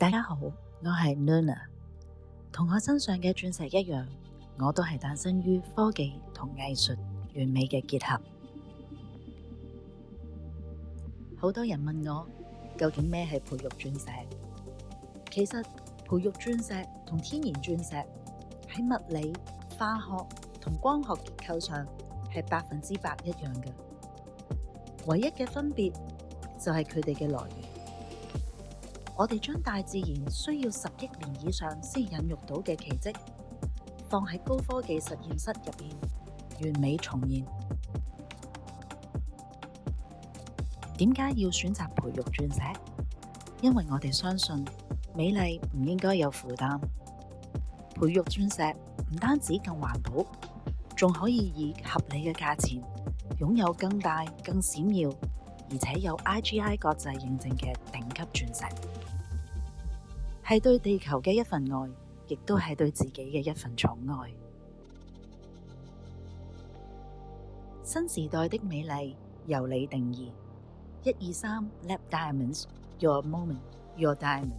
大家好，我係 Luna， 同我身上嘅鑽石一樣，我都係誕生於科技同藝術完美嘅結合。好多人問我究竟咩係培育鑽石？其實培育鑽石同天然鑽石喺物理、化學同光學結構上係100%一樣嘅，唯一嘅分別就係佢哋嘅來源。我哋將大自然需要10億年以上先孕育到嘅奇蹟，放喺高科技實驗室入面完美重現。點解要選擇培育鑽石？因為我哋相信美麗唔應該有負擔。培育鑽石唔單止更環保，仲可以以合理嘅價錢擁有更大、更閃耀，而且有 IGI 國際認證嘅頂級鑽石。係對地球嘅一份愛，亦都係對自己嘅一份寵愛。新時代的美麗由你定義。123 Lab Diamonds，Your Moment，Your Diamond。